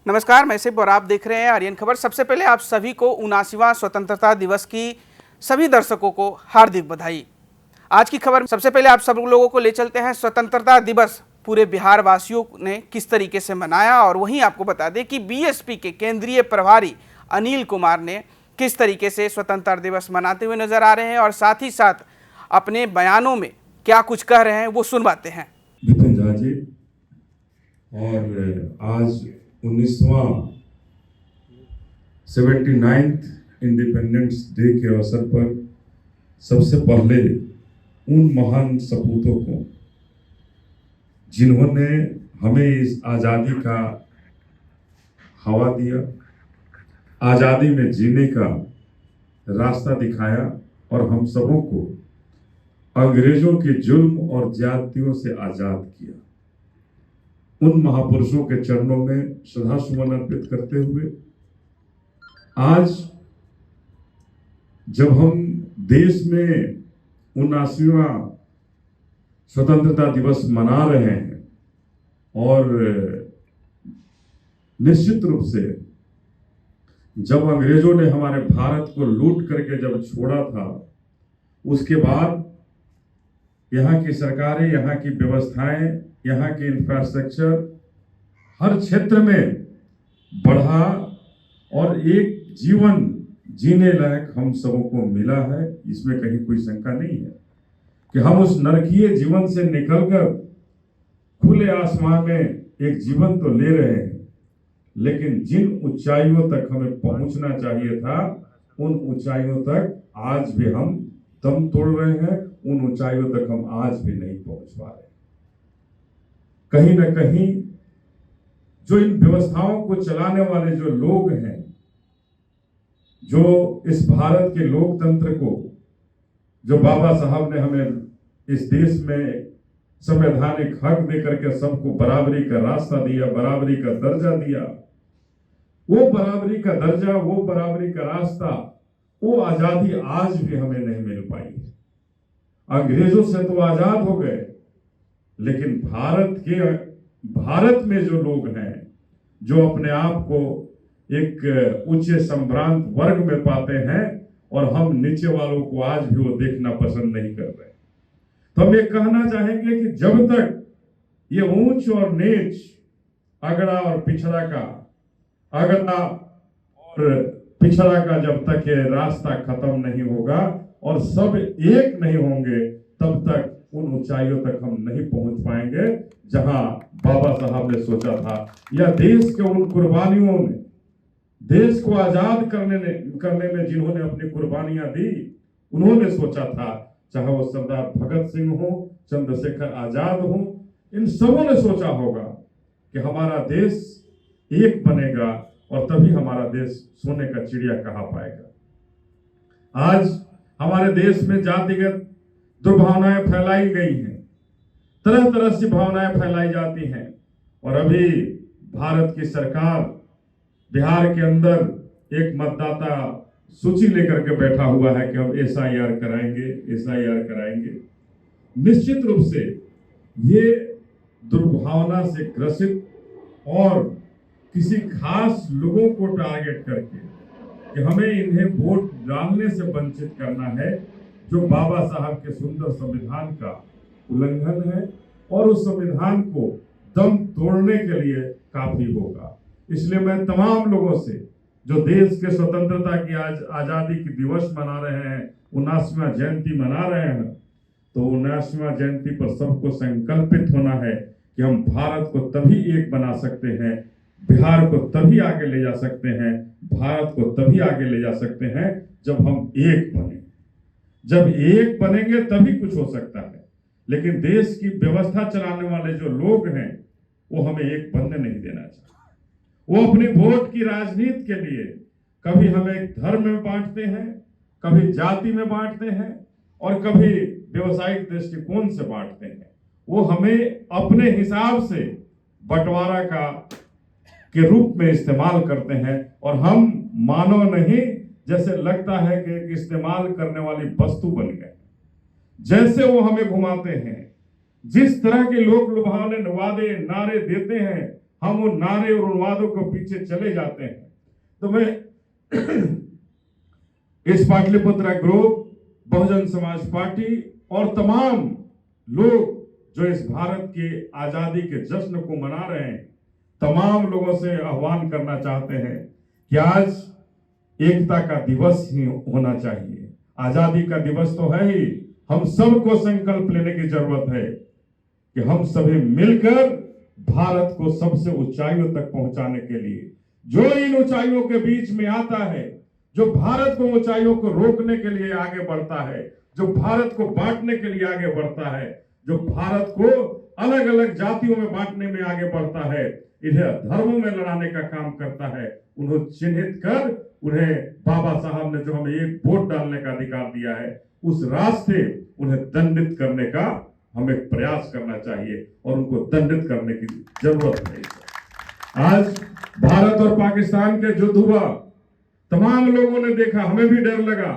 नमस्कार, मैं सिब और आप देख रहे हैं आर्यन खबर। सबसे पहले आप सभी को 79वां स्वतंत्रता दिवस की सभी दर्शकों को हार्दिक बधाई। आज की खबर सबसे पहले आप सब लोगों को ले चलते हैं स्वतंत्रता दिवस पूरे बिहार वासियों ने किस तरीके से मनाया, और वहीं आपको बता दें कि बीएसपी के केंद्रीय प्रभारी अनिल कुमार ने किस तरीके से स्वतंत्रता दिवस मनाते हुए नजर आ रहे हैं और साथ ही साथ अपने बयानों में क्या कुछ कह रहे हैं वो सुनवाते हैं। विपिन झा जी, और आज 19वां 79th इंडिपेंडेंस डे के अवसर पर सबसे पहले उन महान सपूतों को जिन्होंने हमें इस आज़ादी का हवा दिया, आज़ादी में जीने का रास्ता दिखाया और हम सबों को अंग्रेजों के जुल्म और ज्यादतियों से आज़ाद किया, उन महापुरुषों के चरणों में श्रद्धा सुमन अर्पित करते हुए आज जब हम देश में 79वां स्वतंत्रता दिवस मना रहे हैं और निश्चित रूप से जब अंग्रेजों ने हमारे भारत को लूट करके जब छोड़ा था, उसके बाद यहाँ की सरकारें, यहाँ की व्यवस्थाएं, यहाँ की इंफ्रास्ट्रक्चर हर क्षेत्र में बढ़ा और एक जीवन जीने लायक हम सबों को मिला है। इसमें कहीं कोई शंका नहीं है कि हम उस नरकीय जीवन से निकलकर खुले आसमान में एक जीवन तो ले रहे हैं, लेकिन जिन ऊंचाइयों तक हमें पहुंचना चाहिए था उन ऊंचाइयों तक आज भी हम दम तोड़ रहे हैं, उन ऊंचाइयों तक हम आज भी नहीं पहुंच पा रहे। कहीं ना कहीं जो इन व्यवस्थाओं को चलाने वाले जो लोग हैं, जो इस भारत के लोकतंत्र को, जो बाबा साहब ने हमें इस देश में संवैधानिक हक देकर के सबको बराबरी का रास्ता दिया, बराबरी का दर्जा दिया, वो बराबरी का दर्जा, वो बराबरी का रास्ता, वो आजादी आज भी हमें नहीं मिल पाई है। अंग्रेजों से तो आजाद हो गए, लेकिन भारत में जो लोग हैं, जो अपने आप को एक उच्च संभ्रांत वर्ग में पाते हैं और हम नीचे वालों को आज भी वो देखना पसंद नहीं कर रहे। तो हम ये कहना चाहेंगे कि जब तक ये ऊंच और नीच, अगड़ा और पिछड़ा का, अगड़ा और पिछड़ा का जब तक ये रास्ता खत्म नहीं होगा और सब एक नहीं होंगे, तब तक उन ऊंचाइयों तक हम नहीं पहुंच पाएंगे जहां बाबा साहब ने सोचा था, या देश के उन कुर्बानियों ने, देश को आजाद करने में जिन्होंने अपनी कुर्बानियां दी, उन्होंने सोचा था, चाहे वो सरदार भगत सिंह हो, चंद्रशेखर आजाद हो, इन सबों ने सोचा होगा कि हमारा देश एक बनेगा और तभी हमारा देश सोने का चिड़िया कहा पाएगा। आज हमारे देश में जातिगत दुर्भावनाएं फैलाई गई हैं, तरह तरह से भावनाएं फैलाई जाती हैं, और अभी भारत की सरकार बिहार के अंदर एक मतदाता सूची लेकर के बैठा हुआ है कि हम एसआईआर कराएंगे। निश्चित रूप से ये दुर्भावना से ग्रसित और किसी खास लोगों को टारगेट करके कि हमें इन्हें वोट डालने से वंचित करना है, जो बाबा साहब के सुंदर संविधान का उल्लंघन है और उस संविधान को दम तोड़ने के लिए काफी होगा। इसलिए मैं तमाम लोगों से, जो देश के स्वतंत्रता की आज आजादी की दिवस मना रहे हैं, 79वां जयंती मना रहे हैं, तो 79वां जयंती पर सबको संकल्पित होना है कि हम भारत को तभी एक बना सकते हैं, बिहार को तभी आगे ले जा सकते हैं, भारत को तभी आगे ले जा सकते हैं जब हम एक बने। जब एक बनेंगे तभी कुछ हो सकता है, लेकिन देश की व्यवस्था चलाने वाले जो लोग हैं वो हमें एक बनने नहीं देना चाहिए। वो अपनी वोट की राजनीति के लिए कभी हमें धर्म में बांटते हैं, कभी जाति में बांटते हैं और कभी व्यवसायिक दृष्टिकोण से बांटते हैं। वो हमें अपने हिसाब से बंटवारा के रूप में इस्तेमाल करते हैं और हम मानव नहीं, जैसे लगता है कि एक इस्तेमाल करने वाली वस्तु बन गए। जैसे वो हमें घुमाते हैं, जिस तरह के लोग लुभावने वादे नारे देते हैं, हम उन नारे और उन वादों के पीछे चले जाते हैं। तो मैं इस पाटलिपुत्र ग्रुप, बहुजन समाज पार्टी और तमाम लोग जो इस भारत के आजादी के जश्न को मना रहे हैं, तमाम लोगों से आह्वान करना चाहते हैं कि आज एकता का दिवस ही होना चाहिए। आजादी का दिवस तो है ही, हम सबको संकल्प लेने की जरूरत है कि हम सभी मिलकर भारत को सबसे ऊंचाइयों तक पहुंचाने के लिए, जो इन ऊंचाइयों के बीच में आता है, जो भारत को ऊंचाइयों को रोकने के लिए आगे बढ़ता है, जो भारत को बांटने के लिए आगे बढ़ता है, जो भारत को अलग अलग जातियों में बांटने में आगे बढ़ता है, इन्हें धर्मों में लड़ाने का काम करता है, उन्हें चिन्हित कर उन्हें बाबा साहब ने जो हमें एक वोट डालने का अधिकार दिया है, उस रास्ते उन्हें दंडित करने का हमें प्रयास करना चाहिए और उनको दंडित करने की जरूरत है। आज भारत और पाकिस्तान के युद्ध हुआ, तमाम लोगों ने देखा, हमें भी डर लगा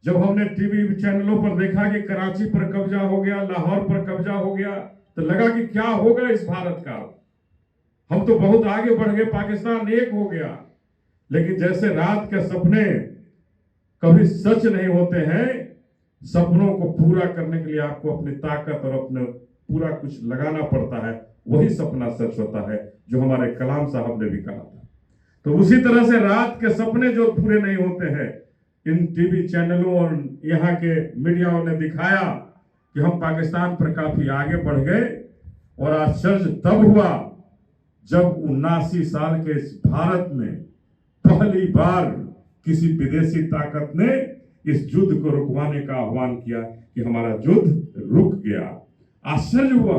जब हमने टीवी चैनलों पर देखा कि कराची पर कब्जा हो गया, लाहौर पर कब्जा हो गया, तो लगा कि क्या होगा इस भारत का। हम तो बहुत आगे बढ़ गए, पाकिस्तान एक हो गया। लेकिन जैसे रात के सपने कभी सच नहीं होते हैं, सपनों को पूरा करने के लिए आपको अपनी ताकत और अपने पूरा कुछ लगाना पड़ता है, वही सपना सच होता है, जो हमारे कलाम साहब ने भी कहा था। तो उसी तरह से रात के सपने जो पूरे नहीं होते हैं, इन टीवी चैनलों और यहाँ के मीडियाओं ने दिखाया कि हम पाकिस्तान पर काफी आगे बढ़ गए। और आश्चर्य तब हुआ जब 79 साल के इस भारत में पहली बार किसी विदेशी ताकत ने इस युद्ध को रुकवाने का आह्वान किया कि हमारा युद्ध रुक गया। आश्चर्य हुआ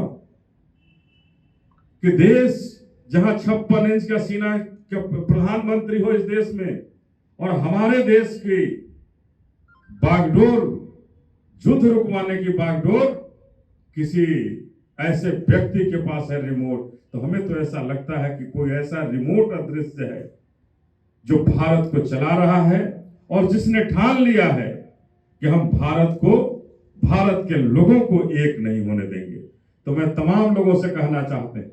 कि देश जहां 56 इंच का सीना के प्रधानमंत्री हो इस देश में, और हमारे देश की बागडोर, युद्ध रुकवाने की बागडोर किसी ऐसे व्यक्ति के पास है रिमोट, तो हमें तो ऐसा लगता है कि कोई ऐसा रिमोट अदृश्य है जो भारत को चला रहा है और जिसने ठान लिया है कि हम भारत के लोगों को एक नहीं होने देंगे। तो मैं तमाम लोगों से कहना चाहते हैं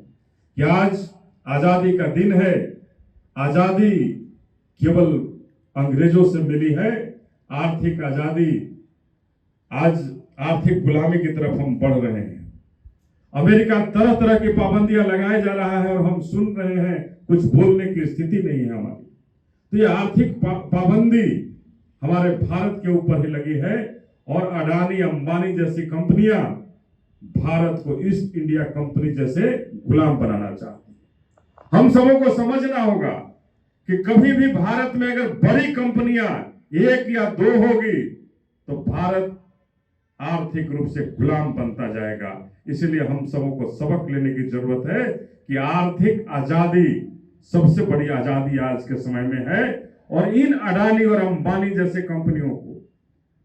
कि आज आजादी का दिन है। आजादी केवल अंग्रेजों से मिली है, आर्थिक आजादी, आज आर्थिक गुलामी की तरफ हम बढ़ रहे हैं। अमेरिका तरह तरह की पाबंदियां लगाए जा रहा है और हम सुन रहे हैं, कुछ बोलने की स्थिति नहीं है हमारी। तो ये आर्थिक पाबंदी हमारे भारत के ऊपर ही लगी है और अडानी अंबानी जैसी कंपनियां भारत को ईस्ट इंडिया कंपनी जैसे गुलाम बनाना चाहती हैं। हम सबों को समझना होगा कि कभी भी भारत में अगर बड़ी कंपनियां 1 या 2 होगी तो भारत आर्थिक रूप से गुलाम बनता जाएगा। इसलिए हम सबों को सबक लेने की जरूरत है कि आर्थिक आजादी सबसे बड़ी आजादी आज के समय में है। और इन अडानी और अंबानी जैसे कंपनियों को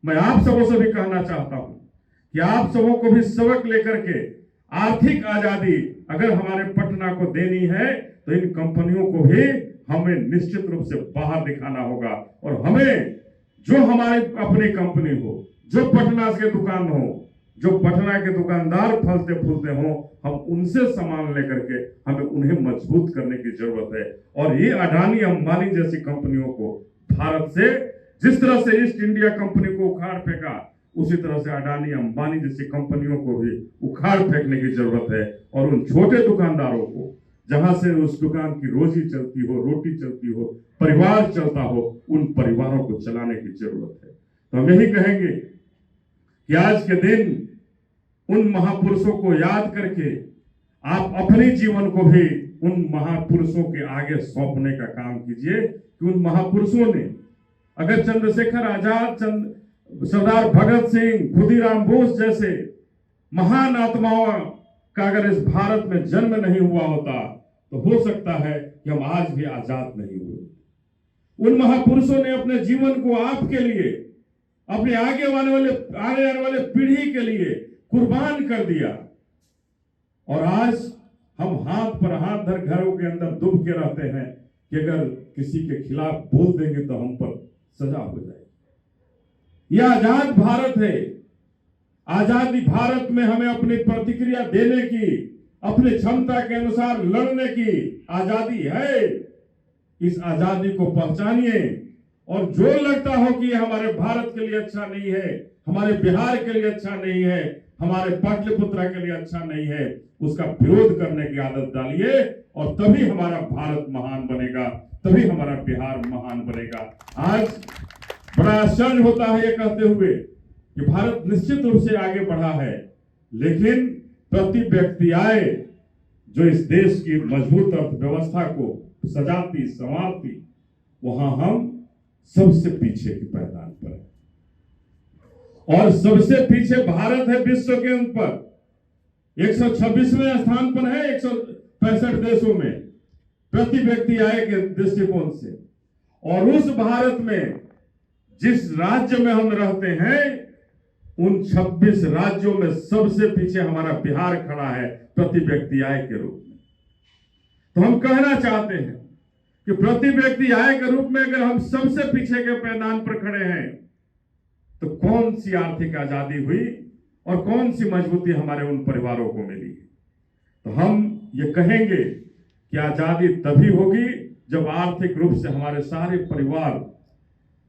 मैं आप सबों से भी कहना चाहता हूं कि आप सबों को भी सबक लेकर के आर्थिक आजादी अगर हमारे पटना को देनी है तो इन कंपनियों को भी हमें निश्चित रूप से बाहर दिखाना होगा। और हमें जो हमारी अपनी कंपनी हो, जो पटना के दुकान हो, जो पटना के दुकानदार फलते फूलते हो, हम उनसे सामान लेकर के हमें उन्हें मजबूत करने की जरूरत है। और ये अडानी अंबानी जैसी कंपनियों को भारत से जिस तरह से ईस्ट इंडिया कंपनी को उखाड़ फेंका, उसी तरह से अडानी अंबानी जैसी कंपनियों को भी उखाड़ फेंकने की जरूरत है। और उन छोटे दुकानदारों को, जहां से उस दुकान की रोजी चलती हो, रोटी चलती हो, परिवार चलता हो, उन परिवारों को चलाने की जरूरत है। तो हम यही कहेंगे कि आज के दिन उन महापुरुषों को याद करके आप अपने जीवन को भी उन महापुरुषों के आगे सौंपने का काम कीजिए कि उन महापुरुषों ने अगर चंद्रशेखर आजाद, सरदार भगत सिंह, खुदीराम बोस जैसे महान आत्माओं का अगर इस भारत में जन्म नहीं हुआ होता तो हो सकता है कि हम आज भी आजाद नहीं हुए। उन महापुरुषों ने अपने जीवन को आपके लिए, अपने आगे आने वाले पीढ़ी के लिए कुर्बान कर दिया। और आज हम हाथ पर हाथ धर घरों के अंदर डूब के रहते हैं कि अगर किसी के खिलाफ बोल देंगे तो हम पर सजा हो जाएगी। यह आजाद भारत है। आजादी भारत में हमें अपनी प्रतिक्रिया देने की, अपनी क्षमता के अनुसार लड़ने की आजादी है। इस आजादी को पहचानिए और जो लगता हो कि हमारे भारत के लिए अच्छा नहीं है, हमारे बिहार के लिए अच्छा नहीं है, हमारे पाटलिपुत्र के लिए अच्छा नहीं है, उसका विरोध करने की आदत डालिए और तभी हमारा भारत महान बनेगा, तभी हमारा बिहार महान बनेगा। आज बड़ा आश्चर्य होता है ये कहते हुए कि भारत निश्चित रूप से आगे बढ़ा है, लेकिन प्रति व्यक्ति आय जो इस देश की मजबूत अर्थव्यवस्था को सजाती संवारती, वहां हम सबसे पीछे की पायदान पर है। और सबसे पीछे भारत है विश्व के उन पर 126वें स्थान पर है 165 देशों में प्रति व्यक्ति आय के दृष्टिकोण से। और उस भारत में जिस राज्य में हम रहते हैं उन 26 राज्यों में सबसे पीछे हमारा बिहार खड़ा है प्रति व्यक्ति आय के रूप में। तो हम कहना चाहते हैं कि प्रति व्यक्ति आय के रूप में अगर हम सबसे पीछे के पैमाने पर खड़े हैं तो कौन सी आर्थिक आजादी हुई और कौन सी मजबूती हमारे उन परिवारों को मिली। तो हम ये कहेंगे कि आजादी तभी होगी जब आर्थिक रूप से हमारे सारे परिवार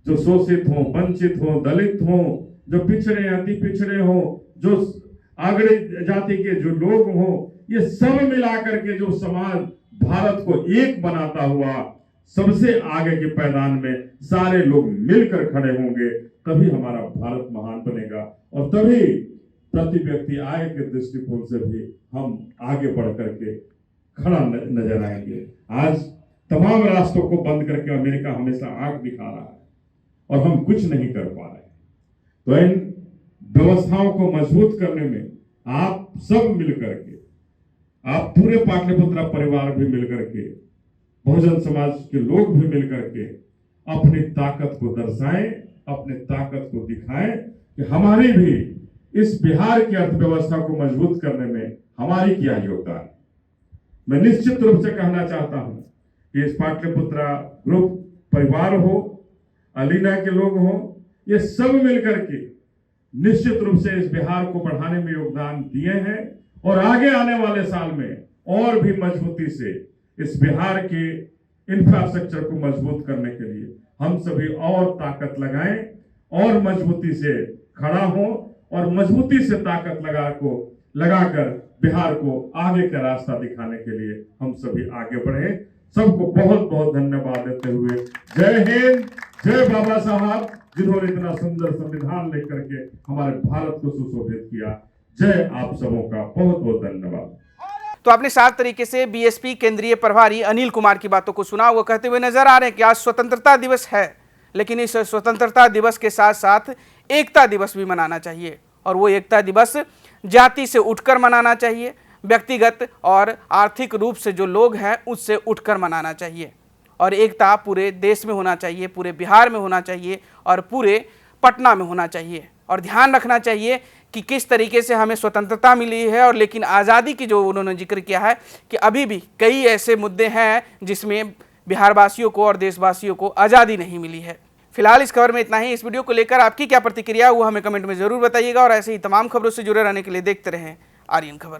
जो शोषित हो, वंचित हो, दलित हो, जो पिछड़े अति पिछड़े हो, जो आगड़े जाति के जो लोग हो, ये सब मिलाकर के जो समाज भारत को एक बनाता हुआ सबसे आगे के पैदान में सारे लोग मिलकर खड़े होंगे, तभी हमारा भारत महान बनेगा और तभी प्रति व्यक्ति आय के दृष्टिकोण से भी हम आगे बढ़ करके खड़ा नजर आएंगे। आज तमाम राष्ट्रों को बंद करके अमेरिका हमेशा आंख दिखा रहा है और हम कुछ नहीं कर पा रहे। तो इन व्यवस्थाओं को मजबूत करने में आप सब मिलकर के, आप पूरे पाटलिपुत्र परिवार भी मिलकर के, बहुजन समाज के लोग भी मिलकर के अपनी ताकत को दर्शाएं, अपनी ताकत को दिखाएं कि हमारी भी इस बिहार की अर्थव्यवस्था को मजबूत करने में हमारी क्या योगदान। मैं निश्चित रूप से कहना चाहता हूं कि इस पाटलिपुत्र ग्रुप परिवार हो, अलीना के लोग हो, ये सब मिलकर के निश्चित रूप से इस बिहार को बढ़ाने में योगदान दिए हैं और आगे आने वाले साल में और भी मजबूती से इस बिहार के इंफ्रास्ट्रक्चर को मजबूत करने के लिए हम सभी और ताकत लगाएं और मजबूती से खड़ा हो और मजबूती से ताकत लगाकर बिहार को आगे का रास्ता दिखाने के लिए हम सभी आगे बढ़े। सबको बहुत बहुत धन्यवाद देते हुए जय हिंद, जय बाबा साहब जिन्होंने इतना सुंदर संविधान लेकर के हमारे भारत को सुशोभित किया। जय आप सबों का बहुत बहुत धन्यवाद। तो आपने साफ तरीके से बीएसपी केंद्रीय प्रभारी अनिल कुमार की बातों को सुना। वो कहते हुए नजर आ रहे हैं कि आज स्वतंत्रता दिवस है, लेकिन इस स्वतंत्रता दिवस के साथ साथ एकता दिवस भी मनाना चाहिए और वो एकता दिवस जाति से उठकर मनाना चाहिए, व्यक्तिगत और आर्थिक रूप से जो लोग हैं उससे उठकर मनाना चाहिए और एकता पूरे देश में होना चाहिए, पूरे बिहार में होना चाहिए और पूरे पटना में होना चाहिए। और ध्यान रखना चाहिए कि किस तरीके से हमें स्वतंत्रता मिली है और लेकिन आज़ादी की जो उन्होंने जिक्र किया है कि अभी भी कई ऐसे मुद्दे हैं जिसमें बिहारवासियों को और देशवासियों को आज़ादी नहीं मिली है। फिलहाल इस खबर में इतना ही। इस वीडियो को लेकर आपकी क्या प्रतिक्रिया है वो हमें कमेंट में ज़रूर बताइएगा और ऐसे ही तमाम खबरों से जुड़े रहने के लिए देखते रहें आर्यन खबर।